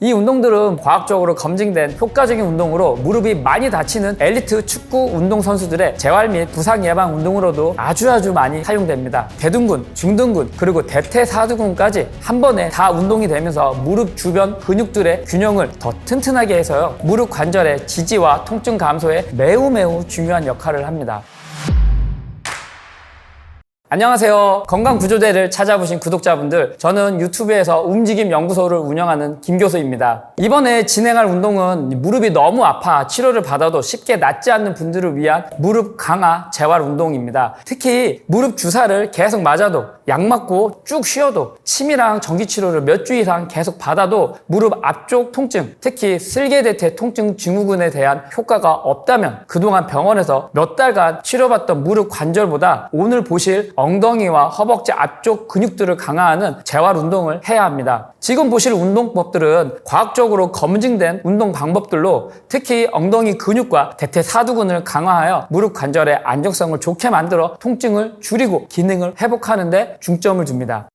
이 운동들은 과학적으로 검증된 효과적인 운동으로 무릎이 많이 다치는 엘리트 축구 운동선수들의 재활 및 부상 예방 운동으로도 아주 많이 사용됩니다. 대둔근, 중둔근, 그리고 대퇴사두근까지 한 번에 다 운동이 되면서 무릎 주변 근육들의 균형을 더 튼튼하게 해서요, 무릎 관절의 지지와 통증 감소에 매우 중요한 역할을 합니다. 안녕하세요. 건강구조대를 찾아보신 구독자분들, 저는 유튜브에서 움직임연구소를 운영하는 김교수입니다. 이번에 진행할 운동은 무릎이 너무 아파 치료를 받아도 쉽게 낫지 않는 분들을 위한 무릎 강화 재활 운동입니다. 특히 무릎 주사를 계속 맞아도, 약 맞고 쭉 쉬어도, 침이랑 전기치료를 몇 주 이상 계속 받아도 무릎 앞쪽 통증, 특히 슬개대퇴 통증 증후군에 대한 효과가 없다면 그동안 병원에서 몇 달간 치료받던 무릎 관절보다 오늘 보실 엉덩이와 허벅지 앞쪽 근육들을 강화하는 재활 운동을 해야 합니다. 지금 보실 운동법들은 과학적으로 검증된 운동 방법들로 특히 엉덩이 근육과 대퇴사두근을 강화하여 무릎 관절의 안정성을 좋게 만들어 통증을 줄이고 기능을 회복하는 데 중점을 둡니다.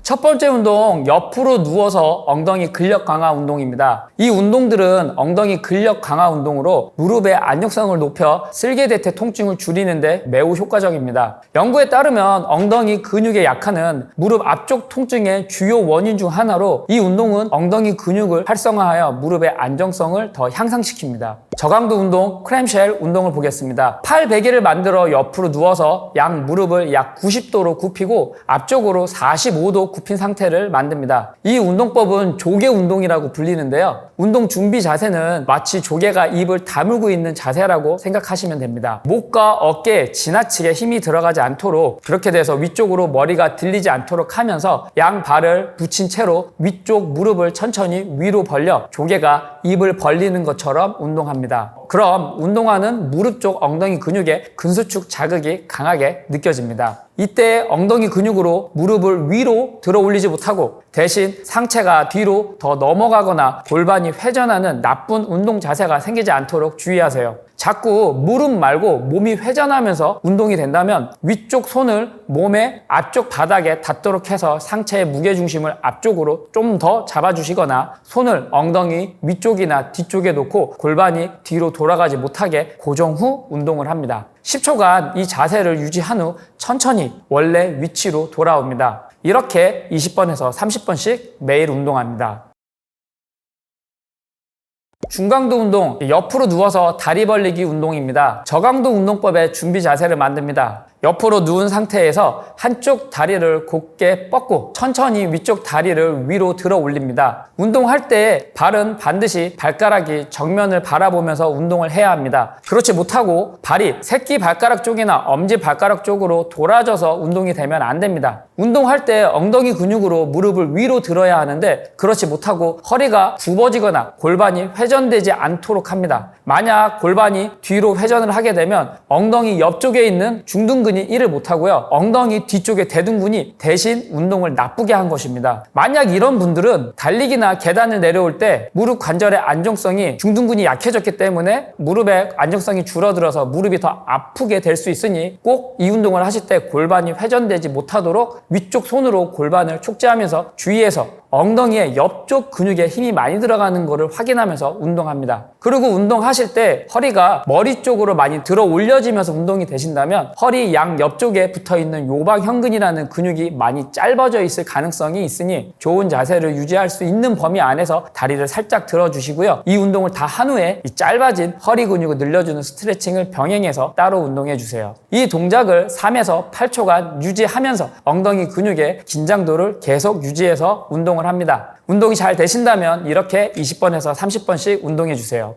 첫 번째 운동, 옆으로 누워서 엉덩이 근력 강화 운동입니다. 이 운동들은 엉덩이 근력 강화 운동으로 무릎의 안정성을 높여 슬개대퇴 통증을 줄이는데 매우 효과적입니다. 연구에 따르면 엉덩이 근육의 약화는 무릎 앞쪽 통증의 주요 원인 중 하나로, 이 운동은 엉덩이 근육을 활성화하여 무릎의 안정성을 더 향상시킵니다. 저강도 운동, 크램쉘 운동을 보겠습니다. 팔 베개를 만들어 옆으로 누워서 양 무릎을 약 90도로 굽히고 앞쪽으로 45도 굽힌 상태를 만듭니다. 이 운동법은 조개 운동이라고 불리는데요. 운동 준비 자세는 마치 조개가 입을 다물고 있는 자세라고 생각하시면 됩니다. 목과 어깨에 지나치게 힘이 들어가지 않도록, 그렇게 돼서 위쪽으로 머리가 들리지 않도록 하면서 양 발을 붙인 채로 위쪽 무릎을 천천히 위로 벌려 조개가 입을 벌리는 것처럼 운동합니다. 그럼 운동하는 무릎 쪽 엉덩이 근육의 근수축 자극이 강하게 느껴집니다. 이때 엉덩이 근육으로 무릎을 위로 들어 올리지 못하고 대신 상체가 뒤로 더 넘어가거나 골반이 회전하는 나쁜 운동 자세가 생기지 않도록 주의하세요. 자꾸 무릎 말고 몸이 회전하면서 운동이 된다면 위쪽 손을 몸의 앞쪽 바닥에 닿도록 해서 상체의 무게중심을 앞쪽으로 좀 더 잡아주시거나 손을 엉덩이 위쪽이나 뒤쪽에 놓고 골반이 뒤로 돌아가지 못하게 고정 후 운동을 합니다. 10초간 이 자세를 유지한 후 천천히 원래 위치로 돌아옵니다. 이렇게 20번에서 30번씩 매일 운동합니다. 중강도 운동, 옆으로 누워서 다리 벌리기 운동입니다. 저강도 운동법의 준비 자세를 만듭니다. 옆으로 누운 상태에서 한쪽 다리를 곧게 뻗고 천천히 위쪽 다리를 위로 들어 올립니다. 운동할 때 발은 반드시 발가락이 정면을 바라보면서 운동을 해야 합니다. 그렇지 못하고 발이 새끼 발가락 쪽이나 엄지 발가락 쪽으로 돌아져서 운동이 되면 안 됩니다. 운동할 때 엉덩이 근육으로 무릎을 위로 들어야 하는데 그렇지 못하고 허리가 굽어지거나 골반이 회전되지 않도록 합니다. 만약 골반이 뒤로 회전을 하게 되면 엉덩이 옆쪽에 있는 중둔근이 이를 못하고요, 엉덩이 뒤쪽의 대둔근이 대신 운동을 나쁘게 한 것입니다. 만약 이런 분들은 달리기나 계단을 내려올 때 무릎 관절의 안정성이, 중둔근이 약해졌기 때문에 무릎의 안정성이 줄어들어서 무릎이 더 아프게 될 수 있으니 꼭 이 운동을 하실 때 골반이 회전되지 못하도록 위쪽 손으로 골반을 촉지하면서 주의해서 엉덩이의 옆쪽 근육에 힘이 많이 들어가는 것을 확인하면서 운동합니다. 그리고 운동하실 때 허리가 머리 쪽으로 많이 들어 올려지면서 운동이 되신다면 허리 양 옆쪽에 붙어있는 요방형근이라는 근육이 많이 짧아져 있을 가능성이 있으니 좋은 자세를 유지할 수 있는 범위 안에서 다리를 살짝 들어주시고요. 이 운동을 다 한 후에 이 짧아진 허리 근육을 늘려주는 스트레칭을 병행해서 따로 운동해주세요. 이 동작을 3에서 8초간 유지하면서 엉덩이 근육의 긴장도를 계속 유지해서 운동을 합니다. 운동이 잘 되신다면 이렇게 20번에서 30번씩 운동해 주세요.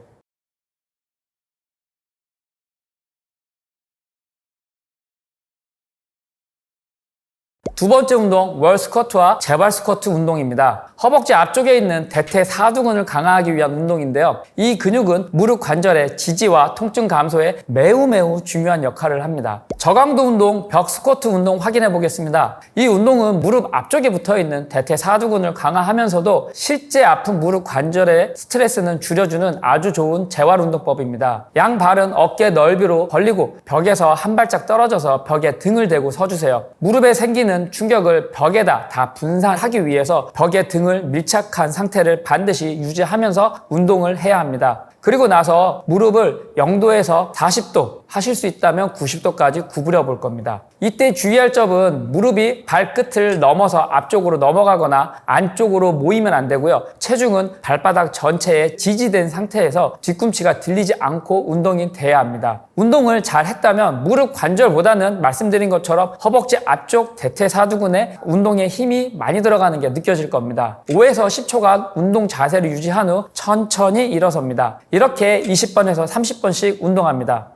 두 번째 운동, 월 스쿼트와 재발 스쿼트 운동입니다. 허벅지 앞쪽에 있는 대퇴사두근을 강화하기 위한 운동인데요. 이 근육은 무릎 관절의 지지와 통증 감소에 매우 중요한 역할을 합니다. 저강도 운동, 벽 스쿼트 운동 확인해 보겠습니다. 이 운동은 무릎 앞쪽에 붙어있는 대퇴사두근을 강화하면서도 실제 아픈 무릎 관절의 스트레스는 줄여주는 아주 좋은 재활 운동법입니다. 양 발은 어깨 넓이로 벌리고 벽에서 한 발짝 떨어져서 벽에 등을 대고 서주세요. 무릎에 생기는 충격을 벽에다 다 분산하기 위해서 벽에 등을 밀착한 상태를 반드시 유지하면서 운동을 해야 합니다. 그리고 나서 무릎을 0도에서 40도, 하실 수 있다면 90도까지 구부려 볼 겁니다. 이때 주의할 점은 무릎이 발끝을 넘어서 앞쪽으로 넘어가거나 안쪽으로 모이면 안 되고요. 체중은 발바닥 전체에 지지된 상태에서 뒤꿈치가 들리지 않고 운동이 돼야 합니다. 운동을 잘 했다면 무릎 관절보다는 말씀드린 것처럼 허벅지 앞쪽 대퇴사두근에 운동에 힘이 많이 들어가는 게 느껴질 겁니다. 5에서 10초간 운동 자세를 유지한 후 천천히 일어섭니다. 이렇게 20번에서 30번씩 운동합니다.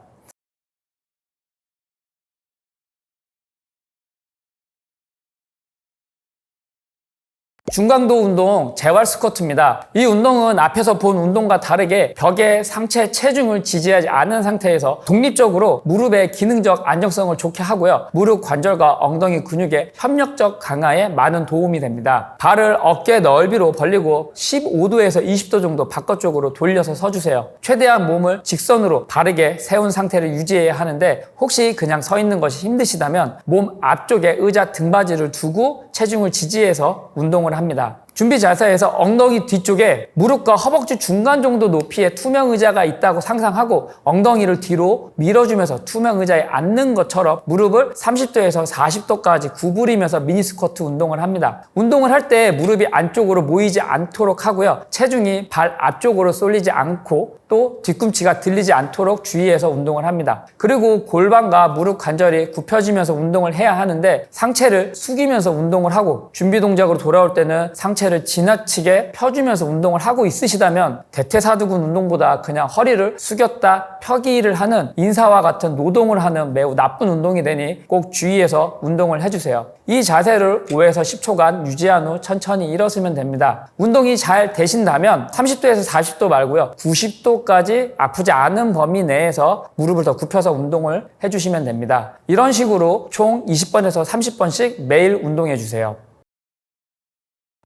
중강도 운동 재활 스쿼트입니다. 이 운동은 앞에서 본 운동과 다르게 벽에 상체 체중을 지지하지 않은 상태에서 독립적으로 무릎의 기능적 안정성을 좋게 하고요. 무릎 관절과 엉덩이 근육의 협력적 강화에 많은 도움이 됩니다. 발을 어깨 넓이로 벌리고 15도에서 20도 정도 바깥쪽으로 돌려서 서주세요. 최대한 몸을 직선으로 바르게 세운 상태를 유지해야 하는데 혹시 그냥 서 있는 것이 힘드시다면 몸 앞쪽에 의자 등받이를 두고 체중을 지지해서 운동을 합니다. 준비 자세에서 엉덩이 뒤쪽에 무릎과 허벅지 중간 정도 높이의 투명 의자가 있다고 상상하고 엉덩이를 뒤로 밀어주면서 투명 의자에 앉는 것처럼 무릎을 30도에서 40도까지 구부리면서 미니 스쿼트 운동을 합니다. 운동을 할 때 무릎이 안쪽으로 모이지 않도록 하고요. 체중이 발 앞쪽으로 쏠리지 않고 또 뒤꿈치가 들리지 않도록 주의해서 운동을 합니다. 그리고 골반과 무릎 관절이 굽혀지면서 운동을 해야 하는데 상체를 숙이면서 운동을 하고 준비 동작으로 돌아올 때는 상체를 지나치게 펴주면서 운동을 하고 있으시다면 대퇴사두근 운동보다 그냥 허리를 숙였다 펴기를 하는 인사와 같은 노동을 하는 매우 나쁜 운동이 되니 꼭 주의해서 운동을 해주세요. 이 자세를 5에서 10초간 유지한 후 천천히 일어서면 됩니다. 운동이 잘 되신다면 30도에서 40도 말고요. 90도까지 아프지 않은 범위 내에서 무릎을 더 굽혀서 운동을 해주시면 됩니다. 이런 식으로 총 20번에서 30번씩 매일 운동해 주세요.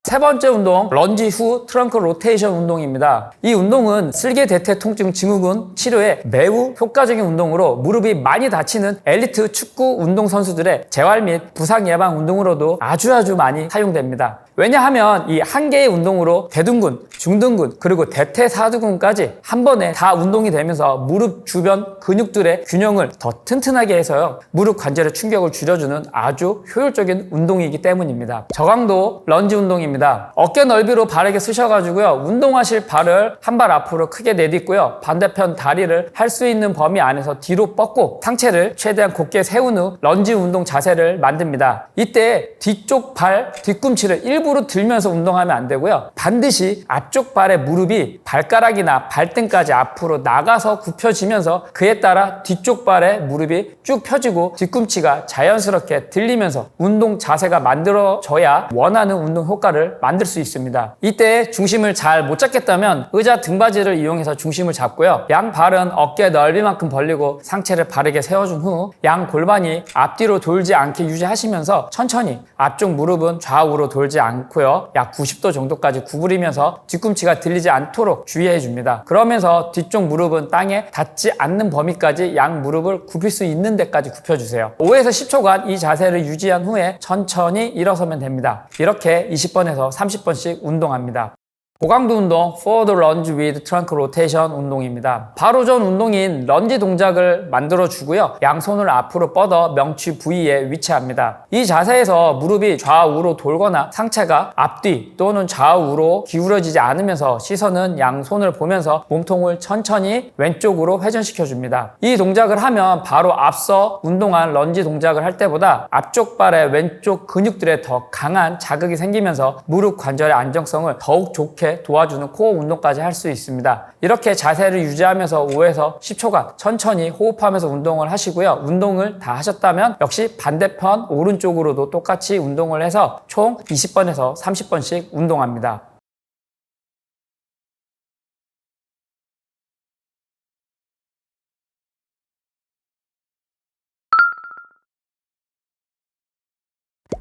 세 번째 운동, 런지 후 트렁크 로테이션 운동입니다. 이 운동은 슬개 대퇴 통증 증후군 치료에 매우 효과적인 운동으로 무릎이 많이 다치는 엘리트 축구 운동 선수들의 재활 및 부상 예방 운동으로도 아주 많이 사용됩니다. 왜냐하면 이 한 개의 운동으로 대둔근, 중둔근, 그리고 대퇴사두근까지 한 번에 다 운동이 되면서 무릎 주변 근육들의 균형을 더 튼튼하게 해서요. 무릎 관절의 충격을 줄여주는 아주 효율적인 운동이기 때문입니다. 저강도 런지 운동입니다. 어깨 넓이로 바르게 쓰셔가지고요. 운동하실 발을 한 발 앞으로 크게 내딛고요. 반대편 다리를 할 수 있는 범위 안에서 뒤로 뻗고 상체를 최대한 곧게 세운 후 런지 운동 자세를 만듭니다. 이때 뒤쪽 발, 뒤꿈치를 일부러 들면서 운동하면 안 되고요. 반드시 앞쪽 발의 무릎이 발가락이나 발등까지 앞으로 나가서 굽혀지면서 그에 따라 뒤쪽 발의 무릎이 쭉 펴지고 뒤꿈치가 자연스럽게 들리면서 운동 자세가 만들어져야 원하는 운동 효과를 만들 수 있습니다. 이때 중심을 잘 못 잡겠다면 의자 등받이를 이용해서 중심을 잡고요. 양 발은 어깨 넓이만큼 벌리고 상체를 바르게 세워준 후 양 골반이 앞뒤로 돌지 않게 유지하시면서 천천히 앞쪽 무릎은 좌우로 돌지 않고요. 약 90도 정도까지 구부리면서 뒤꿈치가 들리지 않도록 주의해 줍니다. 그러면서 뒤쪽 무릎은 땅에 닿지 않는 범위까지 양 무릎을 굽힐 수 있는 데까지 굽혀주세요. 5에서 10초간 이 자세를 유지한 후에 천천히 일어서면 됩니다. 이렇게 20번에서 30번씩 운동합니다. 고강도 운동 Forward Lunge with Trunk Rotation 운동입니다. 바로 전 운동인 런지 동작을 만들어 주고요. 양손을 앞으로 뻗어 명치 부위에 위치합니다. 이 자세에서 무릎이 좌우로 돌거나 상체가 앞뒤 또는 좌우로 기울어지지 않으면서 시선은 양손을 보면서 몸통을 천천히 왼쪽으로 회전시켜 줍니다. 이 동작을 하면 바로 앞서 운동한 런지 동작을 할 때보다 앞쪽 발의 왼쪽 근육들에 더 강한 자극이 생기면서 무릎 관절의 안정성을 더욱 좋게 도와주는 코어 운동까지 할 수 있습니다. 이렇게 자세를 유지하면서 5에서 10초간 천천히 호흡하면서 운동을 하시고요. 운동을 다 하셨다면 역시 반대편 오른쪽으로도 똑같이 운동을 해서 총 20번에서 30번씩 운동합니다.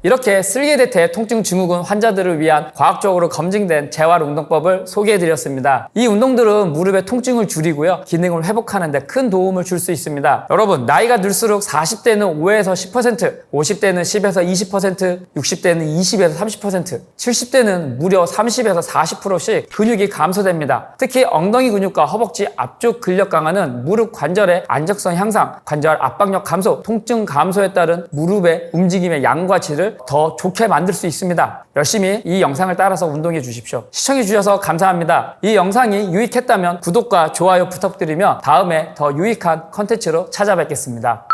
이렇게 슬개대퇴 통증 증후군 환자들을 위한 과학적으로 검증된 재활운동법을 소개해드렸습니다. 이 운동들은 무릎의 통증을 줄이고요, 기능을 회복하는 데 큰 도움을 줄 수 있습니다. 여러분, 나이가 들수록 40대는 5에서 10%, 50대는 10에서 20%, 60대는 20에서 30%, 70대는 무려 30에서 40%씩 근육이 감소됩니다. 특히 엉덩이 근육과 허벅지 앞쪽 근력 강화는 무릎 관절의 안정성 향상, 관절 압박력 감소, 통증 감소에 따른 무릎의 움직임의 양과 질을 더 좋게 만들 수 있습니다. 열심히 이 영상을 따라서 운동해 주십시오. 시청해 주셔서 감사합니다. 이 영상이 유익했다면 구독과 좋아요 부탁드리며 다음에 더 유익한 컨텐츠로 찾아뵙겠습니다.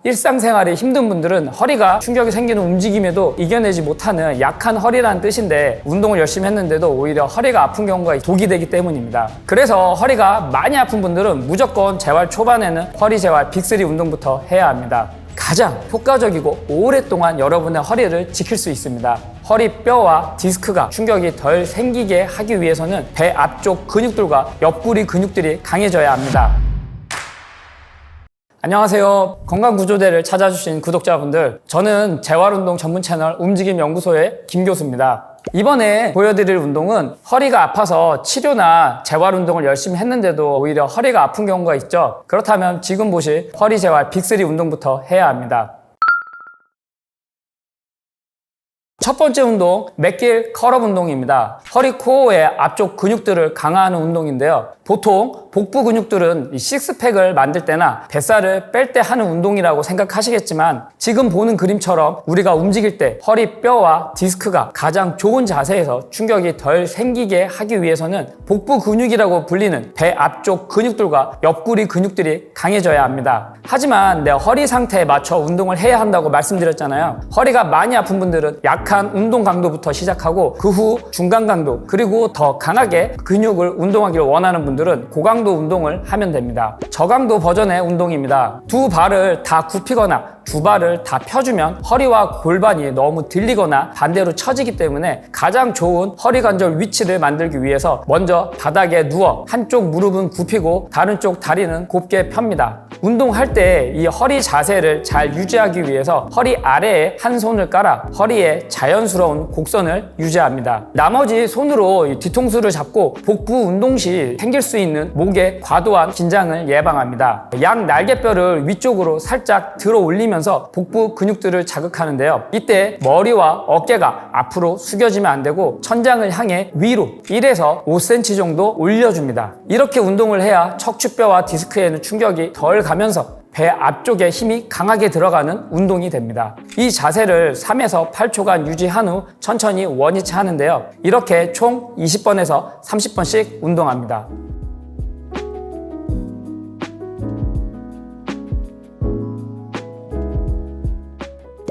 일상생활이 힘든 분들은 허리가 충격이 생기는 움직임에도 이겨내지 못하는 약한 허리라는 뜻인데, 운동을 열심히 했는데도 오히려 허리가 아픈 경우가 독이 되기 때문입니다. 그래서 허리가 많이 아픈 분들은 무조건 재활 초반에는 허리 재활 빅3 운동부터 해야 합니다. 가장 효과적이고 오랫동안 여러분의 허리를 지킬 수 있습니다. 허리뼈와 디스크가 충격이 덜 생기게 하기 위해서는 배 앞쪽 근육들과 옆구리 근육들이 강해져야 합니다. 안녕하세요. 건강구조대를 찾아주신 구독자분들, 저는 재활운동 전문 채널 움직임연구소의 김 교수입니다. 이번에 보여드릴 운동은 허리가 아파서 치료나 재활운동을 열심히 했는데도 오히려 허리가 아픈 경우가 있죠. 그렇다면 지금 보실 허리 재활 빅3 운동부터 해야 합니다. 첫 번째 운동, 맥길 컬업 운동입니다. 허리 코어의 앞쪽 근육들을 강화하는 운동인데요. 보통 복부 근육들은 이 식스팩을 만들 때나 뱃살을 뺄 때 하는 운동이라고 생각하시겠지만, 지금 보는 그림처럼 우리가 움직일 때 허리뼈와 디스크가 가장 좋은 자세에서 충격이 덜 생기게 하기 위해서는 복부 근육이라고 불리는 배 앞쪽 근육들과 옆구리 근육들이 강해져야 합니다. 하지만 내 허리 상태에 맞춰 운동을 해야 한다고 말씀드렸잖아요. 허리가 많이 아픈 분들은 약한 운동 강도부터 시작하고 그 후 중간 강도, 그리고 더 강하게 근육을 운동하기를 원하는 분들은 고강도 운동을 하면 됩니다. 저강도 버전의 운동입니다. 두 발을 다 굽히거나 두 발을 다 펴주면 허리와 골반이 너무 들리거나 반대로 처지기 때문에 가장 좋은 허리 관절 위치를 만들기 위해서 먼저 바닥에 누워 한쪽 무릎은 굽히고 다른 쪽 다리는 곱게 펴니다. 운동할 때 이 허리 자세를 잘 유지하기 위해서 허리 아래에 한 손을 깔아 허리에 자연스러운 곡선을 유지합니다. 나머지 손으로 뒤통수를 잡고 복부 운동 시 생길 수 있는 목의 과도한 긴장을 예방합니다. 양 날개뼈를 위쪽으로 살짝 들어 올리면서 복부 근육들을 자극하는데요. 이때 머리와 어깨가 앞으로 숙여지면 안 되고 천장을 향해 위로 1에서 5cm 정도 올려줍니다. 이렇게 운동을 해야 척추뼈와 디스크에는 충격이 덜 가면서 배 앞쪽에 힘이 강하게 들어가는 운동이 됩니다. 이 자세를 3에서 8초간 유지한 후 천천히 원위치 하는데요. 이렇게 총 20번에서 30번씩 운동합니다.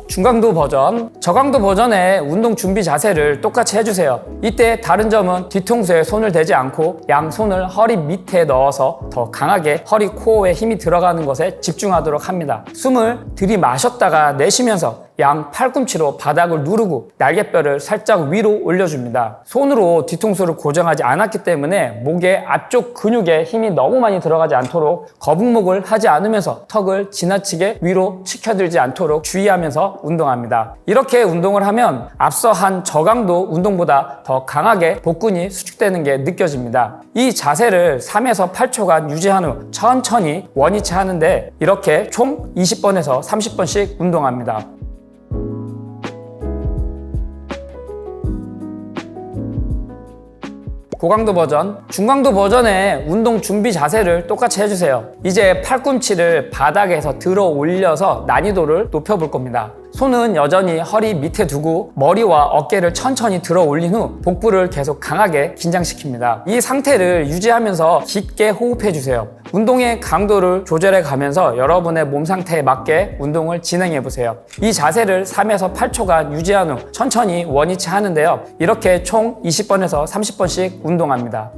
중강도 버전, 저강도 버전의 운동 준비 자세를 똑같이 해주세요. 이때 다른 점은 뒤통수에 손을 대지 않고 양손을 허리 밑에 넣어서 더 강하게 허리 코어에 힘이 들어가는 것에 집중하도록 합니다. 숨을 들이마셨다가 내쉬면서 양 팔꿈치로 바닥을 누르고 날개뼈를 살짝 위로 올려줍니다. 손으로 뒤통수를 고정하지 않았기 때문에 목의 앞쪽 근육에 힘이 너무 많이 들어가지 않도록 거북목을 하지 않으면서 턱을 지나치게 위로 치켜들지 않도록 주의하면서 운동합니다. 이렇게 운동을 하면 앞서 한 저강도 운동보다 더 강하게 복근이 수축되는 게 느껴집니다. 이 자세를 3에서 8초간 유지한 후 천천히 원위치 하는데, 이렇게 총 20번에서 30번씩 운동합니다. 고강도 버전, 중강도 버전의 운동 준비 자세를 똑같이 해주세요. 이제 팔꿈치를 바닥에서 들어 올려서 난이도를 높여볼 겁니다. 손은 여전히 허리 밑에 두고 머리와 어깨를 천천히 들어 올린 후 복부를 계속 강하게 긴장시킵니다. 이 상태를 유지하면서 깊게 호흡해 주세요. 운동의 강도를 조절해 가면서 여러분의 몸 상태에 맞게 운동을 진행해 보세요. 이 자세를 3에서 8초간 유지한 후 천천히 원위치 하는데요. 이렇게 총 20번에서 30번씩 운동합니다.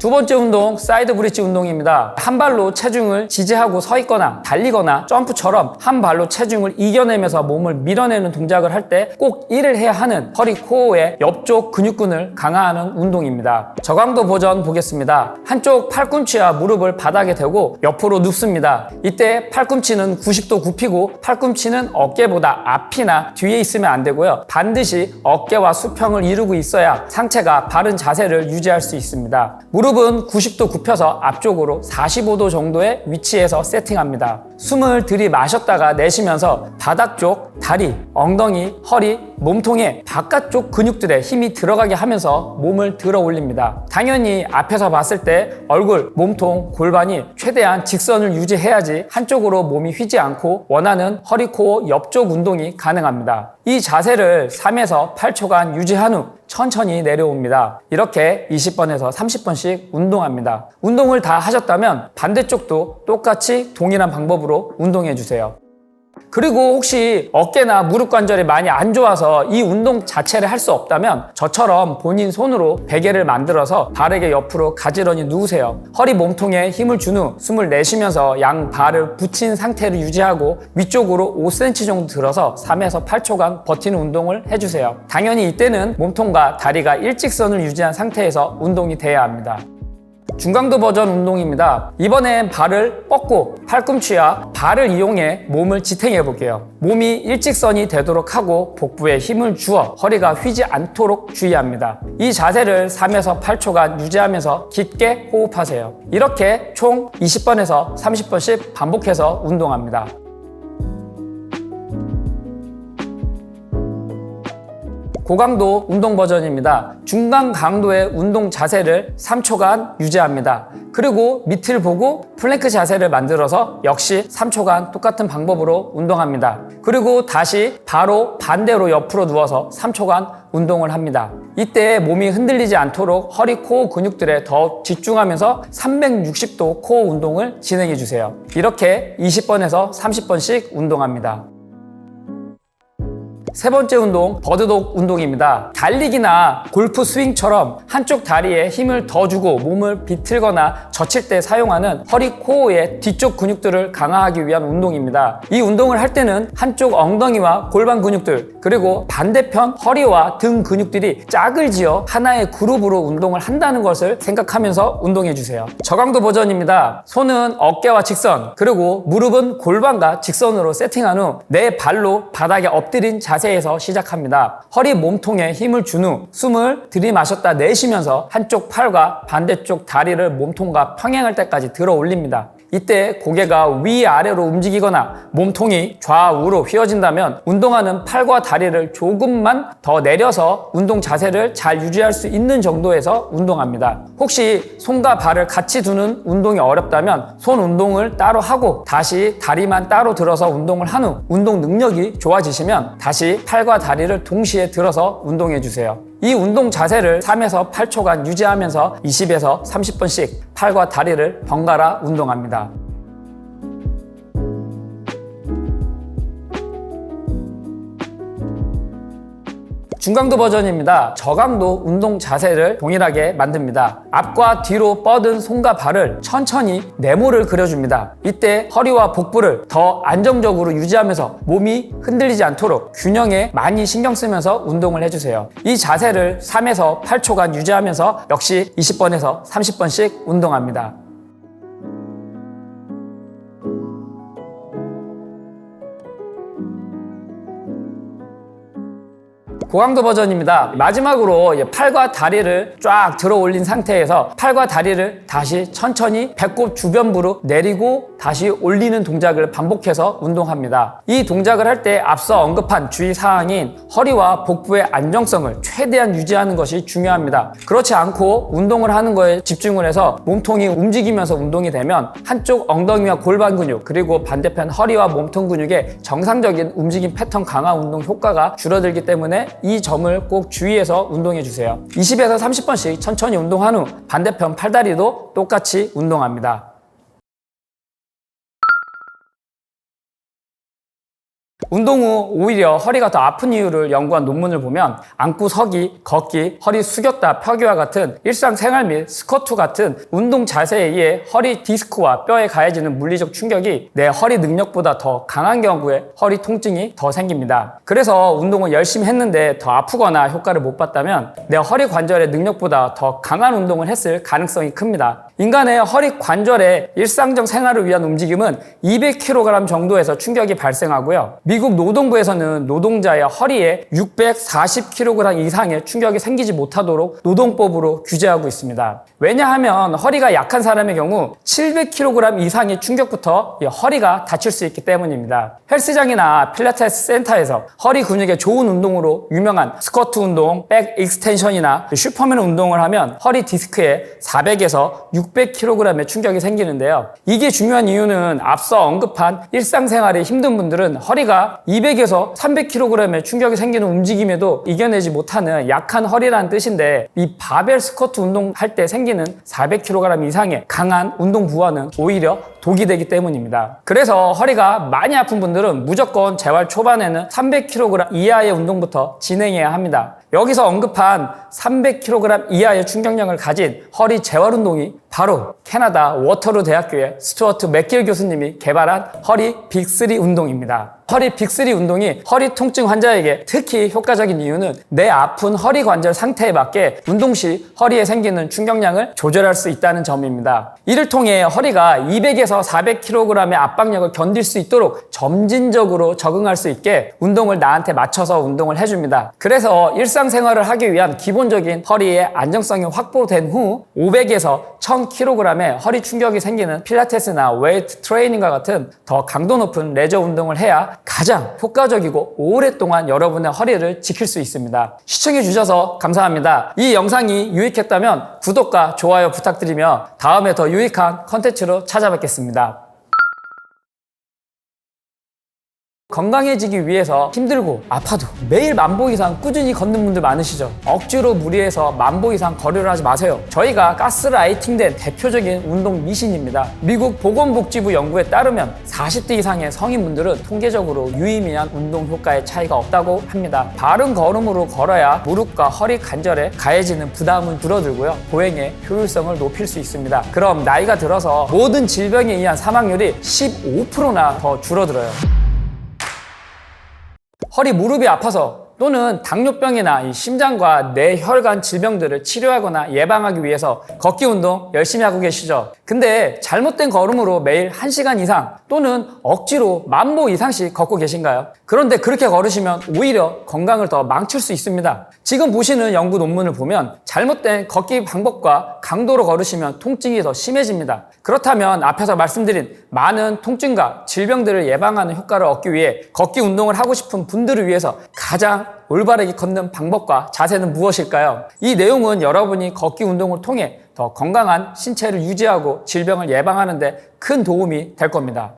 두 번째 운동, 사이드 브릿지 운동입니다. 한 발로 체중을 지지하고 서 있거나 달리거나 점프처럼 한 발로 체중을 이겨내면서 몸을 밀어내는 동작을 할 때 꼭 이를 해야 하는 허리 코어의 옆쪽 근육근을 강화하는 운동입니다. 저강도 버전 보겠습니다. 한쪽 팔꿈치와 무릎을 바닥에 대고 옆으로 눕습니다. 이때 팔꿈치는 90도 굽히고 팔꿈치는 어깨보다 앞이나 뒤에 있으면 안 되고요. 반드시 어깨와 수평을 이루고 있어야 상체가 바른 자세를 유지할 수 있습니다. 무릎은 90도 굽혀서 앞쪽으로 45도 정도의 위치에서 세팅합니다. 숨을 들이마셨다가 내쉬면서 바닥 쪽, 다리, 엉덩이, 허리, 몸통에 바깥쪽 근육들에 힘이 들어가게 하면서 몸을 들어 올립니다. 당연히 앞에서 봤을 때 얼굴, 몸통, 골반이 최대한 직선을 유지해야지 한쪽으로 몸이 휘지 않고 원하는 허리, 코어 옆쪽 운동이 가능합니다. 이 자세를 3에서 8초간 유지한 후 천천히 내려옵니다. 이렇게 20번에서 30번씩 운동합니다. 운동을 다 하셨다면 반대쪽도 똑같이 동일한 방법으로 운동해 주세요. 그리고 혹시 어깨나 무릎 관절이 많이 안 좋아서 이 운동 자체를 할 수 없다면 저처럼 본인 손으로 베개를 만들어서 바르게 옆으로 가지런히 누우세요. 허리 몸통에 힘을 준 후 숨을 내쉬면서 양 발을 붙인 상태를 유지하고 위쪽으로 5cm 정도 들어서 3에서 8초간 버티는 운동을 해주세요. 당연히 이때는 몸통과 다리가 일직선을 유지한 상태에서 운동이 돼야 합니다. 중강도 버전 운동입니다. 이번엔 발을 뻗고 팔꿈치와 발을 이용해 몸을 지탱해 볼게요. 몸이 일직선이 되도록 하고 복부에 힘을 주어 허리가 휘지 않도록 주의합니다. 이 자세를 3에서 8초간 유지하면서 깊게 호흡하세요. 이렇게 총 20번에서 30번씩 반복해서 운동합니다. 고강도 운동 버전입니다. 중간 강도의 운동 자세를 3초간 유지합니다. 그리고 밑을 보고 플랭크 자세를 만들어서 역시 3초간 똑같은 방법으로 운동합니다. 그리고 다시 바로 반대로 옆으로 누워서 3초간 운동을 합니다. 이때 몸이 흔들리지 않도록 허리 코어 근육들에 더 집중하면서 360도 코어 운동을 진행해 주세요. 이렇게 20번에서 30번씩 운동합니다. 세 번째 운동, 버드독 운동입니다. 달리기나 골프 스윙처럼 한쪽 다리에 힘을 더 주고 몸을 비틀거나 젖힐 때 사용하는 허리 코어의 뒤쪽 근육들을 강화하기 위한 운동입니다. 이 운동을 할 때는 한쪽 엉덩이와 골반 근육들, 그리고 반대편 허리와 등 근육들이 짝을 지어 하나의 그룹으로 운동을 한다는 것을 생각하면서 운동해 주세요. 저강도 버전입니다. 손은 어깨와 직선, 그리고 무릎은 골반과 직선으로 세팅한 후 내 발로 바닥에 엎드린 자세에서 시작합니다. 허리 몸통에 힘을 준 후 숨을 들이마셨다 내쉬면서 한쪽 팔과 반대쪽 다리를 몸통과 평행할 때까지 들어 올립니다. 이때 고개가 위아래로 움직이거나 몸통이 좌우로 휘어진다면 운동하는 팔과 다리를 조금만 더 내려서 운동 자세를 잘 유지할 수 있는 정도에서 운동합니다. 혹시 손과 발을 같이 두는 운동이 어렵다면 손 운동을 따로 하고 다시 다리만 따로 들어서 운동을 한 후 운동 능력이 좋아지시면 다시 팔과 다리를 동시에 들어서 운동해 주세요. 이 운동 자세를 3에서 8초간 유지하면서 20에서 30번씩 팔과 다리를 번갈아 운동합니다. 중강도 버전입니다. 저강도 운동 자세를 동일하게 만듭니다. 앞과 뒤로 뻗은 손과 발을 천천히 네모를 그려줍니다. 이때 허리와 복부를 더 안정적으로 유지하면서 몸이 흔들리지 않도록 균형에 많이 신경 쓰면서 운동을 해주세요. 이 자세를 3에서 8초간 유지하면서 역시 20번에서 30번씩 운동합니다. 고강도 버전입니다. 마지막으로 팔과 다리를 쫙 들어 올린 상태에서 팔과 다리를 다시 천천히 배꼽 주변부로 내리고 다시 올리는 동작을 반복해서 운동합니다. 이 동작을 할 때 앞서 언급한 주의사항인 허리와 복부의 안정성을 최대한 유지하는 것이 중요합니다. 그렇지 않고 운동을 하는 거에 집중을 해서 몸통이 움직이면서 운동이 되면 한쪽 엉덩이와 골반 근육 그리고 반대편 허리와 몸통 근육의 정상적인 움직임 패턴 강화 운동 효과가 줄어들기 때문에 이 점을 꼭 주의해서 운동해 주세요. 20에서 30번씩 천천히 운동한 후 반대편 팔다리도 똑같이 운동합니다. 운동 후 오히려 허리가 더 아픈 이유를 연구한 논문을 보면 앉고 서기, 걷기, 허리 숙였다 펴기와 같은 일상생활 및 스쿼트 같은 운동 자세에 의해 허리 디스크와 뼈에 가해지는 물리적 충격이 내 허리 능력보다 더 강한 경우에 허리 통증이 더 생깁니다. 그래서 운동을 열심히 했는데 더 아프거나 효과를 못 봤다면 내 허리 관절의 능력보다 더 강한 운동을 했을 가능성이 큽니다. 인간의 허리 관절의 일상적 생활을 위한 움직임은 200kg 정도에서 충격이 발생하고요. 미국 노동부에서는 노동자의 허리에 640kg 이상의 충격이 생기지 못하도록 노동법으로 규제하고 있습니다. 왜냐하면 허리가 약한 사람의 경우 700kg 이상의 충격부터 허리가 다칠 수 있기 때문입니다. 헬스장이나 필라테스 센터에서 허리 근육에 좋은 운동으로 유명한 스쿼트 운동, 백 익스텐션이나 슈퍼맨 운동을 하면 허리 디스크에 400에서 600kg의 충격이 생기는데요. 이게 중요한 이유는 앞서 언급한 일상생활이 힘든 분들은 허리가 200에서 300kg의 충격이 생기는 움직임에도 이겨내지 못하는 약한 허리라는 뜻인데, 이 바벨 스쿼트 운동할 때 생기는 400kg 이상의 강한 운동 부하는 오히려 독이 되기 때문입니다. 그래서 허리가 많이 아픈 분들은 무조건 재활 초반에는 300kg 이하의 운동부터 진행해야 합니다. 여기서 언급한 300kg 이하의 충격력을 가진 허리 재활 운동이 바로 캐나다 워터루 대학교의 스튜어트 맥길 교수님이 개발한 허리 빅3 운동입니다. 허리 빅3 운동이 허리 통증 환자에게 특히 효과적인 이유는 내 아픈 허리 관절 상태에 맞게 운동 시 허리에 생기는 충격량을 조절할 수 있다는 점입니다. 이를 통해 허리가 200에서 400kg의 압박력을 견딜 수 있도록 점진적으로 적응할 수 있게 운동을 나한테 맞춰서 운동을 해줍니다. 그래서 일상생활을 하기 위한 기본적인 허리의 안정성이 확보된 후 500에서 1000kg의 허리 충격이 생기는 필라테스나 웨이트 트레이닝과 같은 더 강도 높은 레저 운동을 해야 가장 효과적이고 오랫동안 여러분의 허리를 지킬 수 있습니다. 시청해주셔서 감사합니다. 이 영상이 유익했다면 구독과 좋아요 부탁드리며 다음에 더 유익한 컨텐츠로 찾아뵙겠습니다. 건강해지기 위해서 힘들고 아파도 매일 10,000보 이상 꾸준히 걷는 분들 많으시죠? 억지로 무리해서 10,000보 이상 거리를 하지 마세요. 저희가 가스라이팅된 대표적인 운동 미신입니다. 미국 보건복지부 연구에 따르면 40대 이상의 성인분들은 통계적으로 유의미한 운동 효과의 차이가 없다고 합니다. 바른 걸음으로 걸어야 무릎과 허리 관절에 가해지는 부담은 줄어들고요. 보행의 효율성을 높일 수 있습니다. 그럼 나이가 들어서 모든 질병에 의한 사망률이 15%나 더 줄어들어요. 허리, 무릎이 아파서 또는 당뇨병이나 심장과 뇌혈관 질병들을 치료하거나 예방하기 위해서 걷기 운동 열심히 하고 계시죠? 근데 잘못된 걸음으로 매일 1시간 이상 또는 억지로 10,000보 이상씩 걷고 계신가요? 그런데 그렇게 걸으시면 오히려 건강을 더 망칠 수 있습니다. 지금 보시는 연구 논문을 보면 잘못된 걷기 방법과 강도로 걸으시면 통증이 더 심해집니다. 그렇다면 앞에서 말씀드린 많은 통증과 질병들을 예방하는 효과를 얻기 위해 걷기 운동을 하고 싶은 분들을 위해서 가장 올바르게 걷는 방법과 자세는 무엇일까요? 이 내용은 여러분이 걷기 운동을 통해 더 건강한 신체를 유지하고 질병을 예방하는 데 큰 도움이 될 겁니다.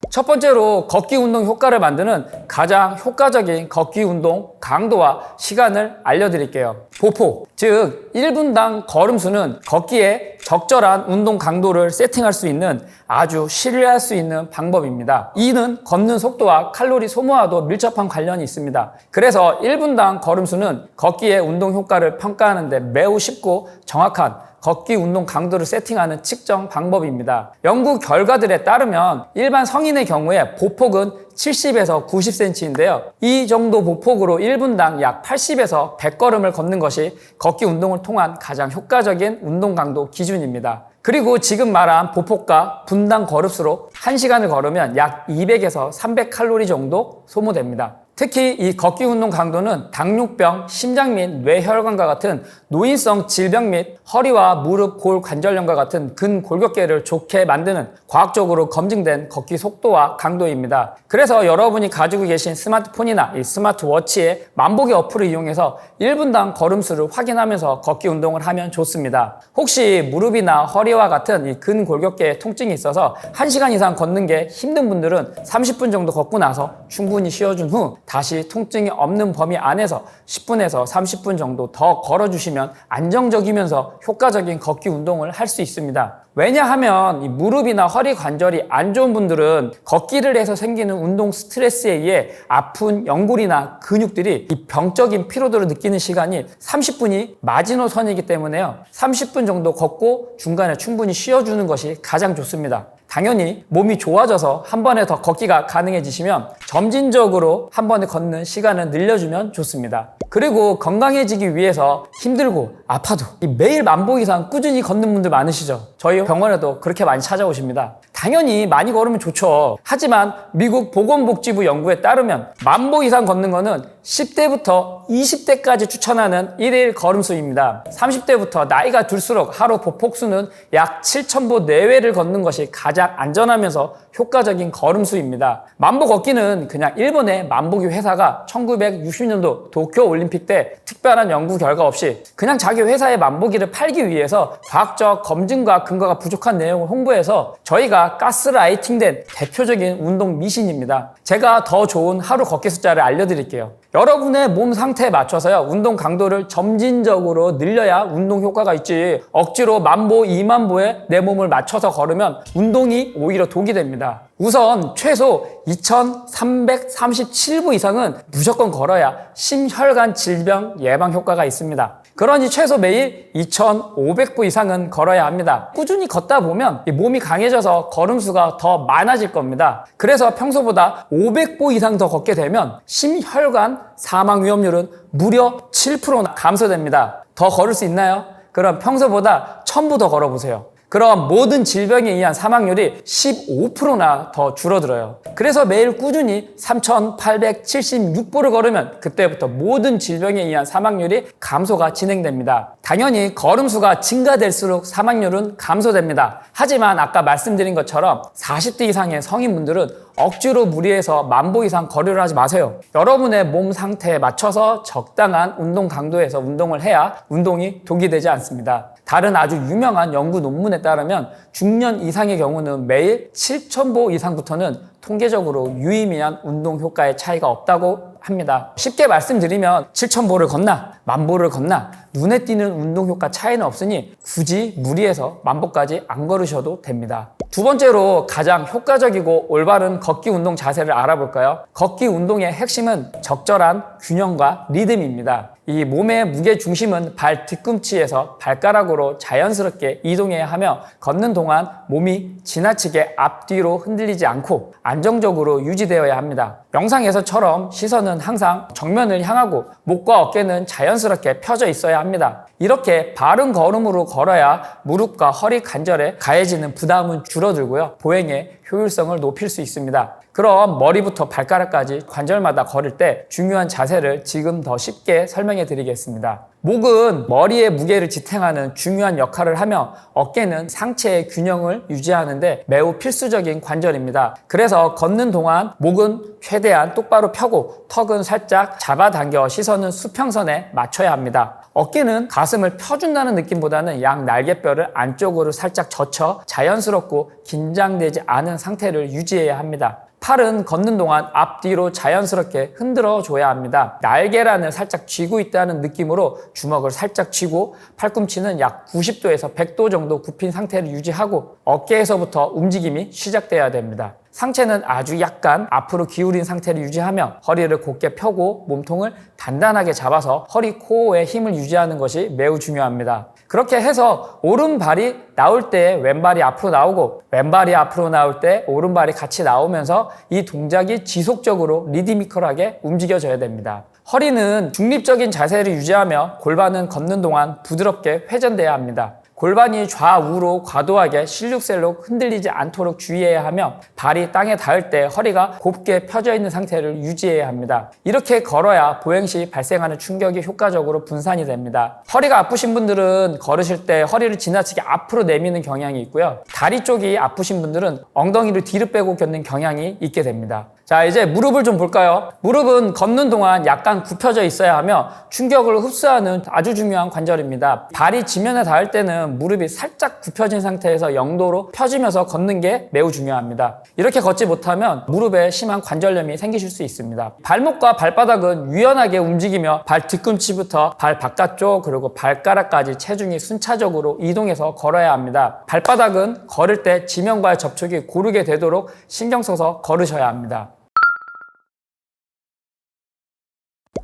첫 번째로 걷기 운동 효과를 만드는 가장 효과적인 걷기 운동 강도와 시간을 알려드릴게요. 보폭, 즉 1분당 걸음수는 걷기에 적절한 운동 강도를 세팅할 수 있는 아주 신뢰할 수 있는 방법입니다. 이는 걷는 속도와 칼로리 소모와도 밀접한 관련이 있습니다. 그래서 1분당 걸음수는 걷기의 운동 효과를 평가하는 데 매우 쉽고 정확한 걷기 운동 강도를 세팅하는 측정 방법입니다. 연구 결과들에 따르면 일반 성인의 경우에 보폭은 70에서 90cm인데요. 이 정도 보폭으로 1분당 약 80에서 100걸음을 걷는 것이 걷기 운동을 통한 가장 효과적인 운동 강도 기준입니다. 그리고 지금 말한 보폭과 분당 걸음수로 1시간을 걸으면 약 200에서 300칼로리 정도 소모됩니다. 특히 이 걷기 운동 강도는 당뇨병, 심장 및 뇌혈관과 같은 노인성 질병 및 허리와 무릎, 골 관절염과 같은 근골격계를 좋게 만드는 과학적으로 검증된 걷기 속도와 강도입니다. 그래서 여러분이 가지고 계신 스마트폰이나 이 스마트워치의 만보기 어플을 이용해서 1분당 걸음수를 확인하면서 걷기 운동을 하면 좋습니다. 혹시 무릎이나 허리와 같은 이 근골격계에 통증이 있어서 1시간 이상 걷는 게 힘든 분들은 30분 정도 걷고 나서 충분히 쉬어준 후 다시 통증이 없는 범위 안에서 10분에서 30분 정도 더 걸어주시면 안정적이면서 효과적인 걷기 운동을 할 수 있습니다. 왜냐하면 이 무릎이나 허리 관절이 안 좋은 분들은 걷기를 해서 생기는 운동 스트레스에 의해 아픈 연골이나 근육들이 이 병적인 피로도를 느끼는 시간이 30분이 마지노선이기 때문에요. 30분 정도 걷고 중간에 충분히 쉬어주는 것이 가장 좋습니다. 당연히 몸이 좋아져서 한 번에 더 걷기가 가능해지시면 점진적으로 한 번에 걷는 시간을 늘려주면 좋습니다. 그리고 건강해지기 위해서 힘들고 아파도 매일 10,000보 이상 꾸준히 걷는 분들 많으시죠? 저희 병원에도 그렇게 많이 찾아오십니다. 당연히 많이 걸으면 좋죠. 하지만 미국 보건복지부 연구에 따르면 10,000보 이상 걷는 거는 10대부터 20대까지 추천하는 1일 걸음수입니다. 30대부터 나이가 들수록 하루 보폭수는 약 7,000보 내외를 걷는 것이 가장 안전하면서 효과적인 걸음수입니다. 10,000보 걷기는 그냥 일본의 만보기 회사가 1960년도 도쿄 올림픽 때 특별한 연구 결과 없이 그냥 자기 회사의 만보기를 팔기 위해서 과학적 검증과 근거가 부족한 내용을 홍보해서 저희가 가스라이팅된 대표적인 운동 미신입니다. 제가 더 좋은 하루 걷기 숫자를 알려드릴게요. 여러분의 몸 상태에 맞춰서요, 운동 강도를 점진적으로 늘려야 운동 효과가 있지, 억지로 10,000보, 20,000보에 내 몸을 맞춰서 걸으면 운동이 오히려 독이 됩니다. 우선 최소 2,337보 이상은 무조건 걸어야 심혈관 질병 예방 효과가 있습니다. 그러니 최소 매일 2,500보 이상은 걸어야 합니다. 꾸준히 걷다 보면 몸이 강해져서 걸음수가 더 많아질 겁니다. 그래서 평소보다 500보 이상 더 걷게 되면 심혈관 사망 위험률은 무려 7%나 감소됩니다. 더 걸을 수 있나요? 그럼 평소보다 1,000보 더 걸어보세요. 그럼 모든 질병에 의한 사망률이 15%나 더 줄어들어요. 그래서 매일 꾸준히 3,876보를 걸으면 그때부터 모든 질병에 의한 사망률이 감소가 진행됩니다. 당연히 걸음수가 증가될수록 사망률은 감소됩니다. 하지만 아까 말씀드린 것처럼 40대 이상의 성인분들은 억지로 무리해서 10,000보 이상 거리를 하지 마세요. 여러분의 몸 상태에 맞춰서 적당한 운동 강도에서 운동을 해야 운동이 독이 되지 않습니다. 다른 아주 유명한 연구 논문에 따르면 중년 이상의 경우는 매일 7,000보 이상부터는 통계적으로 유의미한 운동 효과의 차이가 없다고 합니다. 쉽게 말씀드리면 7,000보를 걷나 10,000보를 걷나 눈에 띄는 운동 효과 차이는 없으니 굳이 무리해서 10,000보까지 안 걸으셔도 됩니다. 두 번째로 가장 효과적이고 올바른 걷기 운동 자세를 알아볼까요? 걷기 운동의 핵심은 적절한 균형과 리듬입니다. 이 몸의 무게 중심은 발 뒤꿈치에서 발가락으로 자연스럽게 이동해야 하며 걷는 동안 몸이 지나치게 앞뒤로 흔들리지 않고 안정적으로 유지되어야 합니다. 영상에서처럼 시선은 항상 정면을 향하고 목과 어깨는 자연스럽게 펴져 있어야 합니다. 이렇게 바른 걸음으로 걸어야 무릎과 허리 관절에 가해지는 부담은 줄어들고요, 보행의 효율성을 높일 수 있습니다. 그럼 머리부터 발가락까지 관절마다 걸을 때 중요한 자세를 지금 더 쉽게 설명해 드리겠습니다. 목은 머리의 무게를 지탱하는 중요한 역할을 하며 어깨는 상체의 균형을 유지하는데 매우 필수적인 관절입니다. 그래서 걷는 동안 목은 최대한 똑바로 펴고 턱은 살짝 잡아당겨 시선은 수평선에 맞춰야 합니다. 어깨는 가슴을 펴준다는 느낌보다는 양 날개뼈를 안쪽으로 살짝 젖혀 자연스럽고 긴장되지 않은 상태를 유지해야 합니다. 팔은 걷는 동안 앞뒤로 자연스럽게 흔들어 줘야 합니다. 날개란을 살짝 쥐고 있다는 느낌으로 주먹을 살짝 쥐고 팔꿈치는 약 90도에서 100도 정도 굽힌 상태를 유지하고 어깨에서부터 움직임이 시작돼야 됩니다. 상체는 아주 약간 앞으로 기울인 상태를 유지하며 허리를 곧게 펴고 몸통을 단단하게 잡아서 허리 코어에 힘을 유지하는 것이 매우 중요합니다. 그렇게 해서 오른발이 나올 때 왼발이 앞으로 나오고 왼발이 앞으로 나올 때 오른발이 같이 나오면서 이 동작이 지속적으로 리드미컬하게 움직여져야 됩니다. 허리는 중립적인 자세를 유지하며 골반은 걷는 동안 부드럽게 회전돼야 합니다. 골반이 좌우로 과도하게 실룩셀룩 흔들리지 않도록 주의해야 하며 발이 땅에 닿을 때 허리가 곱게 펴져 있는 상태를 유지해야 합니다. 이렇게 걸어야 보행 시 발생하는 충격이 효과적으로 분산이 됩니다. 허리가 아프신 분들은 걸으실 때 허리를 지나치게 앞으로 내미는 경향이 있고요. 다리 쪽이 아프신 분들은 엉덩이를 뒤로 빼고 걷는 경향이 있게 됩니다. 자, 자, 이제 무릎을 좀 볼까요? 무릎은 걷는 동안 약간 굽혀져 있어야 하며 충격을 흡수하는 아주 중요한 관절입니다. 발이 지면에 닿을 때는 무릎이 살짝 굽혀진 상태에서 영도로 펴지면서 걷는 게 매우 중요합니다. 이렇게 걷지 못하면 무릎에 심한 관절염이 생기실 수 있습니다. 발목과 발바닥은 유연하게 움직이며 발 뒤꿈치부터 발 바깥쪽 그리고 발가락까지 체중이 순차적으로 이동해서 걸어야 합니다. 발바닥은 걸을 때 지면과의 접촉이 고르게 되도록 신경 써서 걸으셔야 합니다.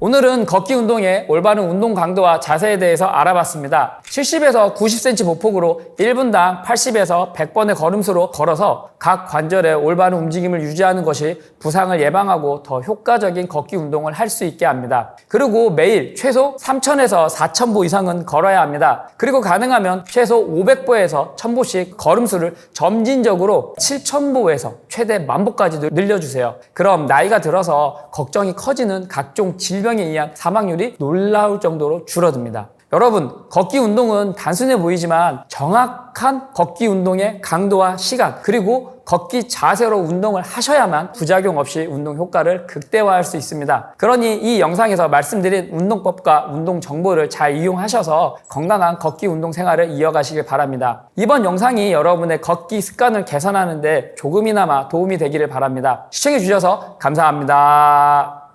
오늘은 걷기 운동의 올바른 운동 강도와 자세에 대해서 알아봤습니다. 70에서 90cm 보폭으로 1분당 80에서 100번의 걸음수로 걸어서 각 관절의 올바른 움직임을 유지하는 것이 부상을 예방하고 더 효과적인 걷기 운동을 할 수 있게 합니다. 그리고 매일 최소 3000에서 4000보 이상은 걸어야 합니다. 그리고 가능하면 최소 500보에서 1000보씩 걸음수를 점진적으로 7000보에서 최대 10,000보까지 늘려주세요. 그럼 나이가 들어서 걱정이 커지는 각종 질병에 의한 사망률이 놀라울 정도로 줄어듭니다. 여러분, 걷기 운동은 단순해 보이지만 정확한 걷기 운동의 강도와 시간 그리고 걷기 자세로 운동을 하셔야만 부작용 없이 운동 효과를 극대화할 수 있습니다. 그러니 이 영상에서 말씀드린 운동법과 운동 정보를 잘 이용하셔서 건강한 걷기 운동 생활을 이어가시길 바랍니다. 이번 영상이 여러분의 걷기 습관을 개선하는 데 조금이나마 도움이 되기를 바랍니다. 시청해 주셔서 감사합니다.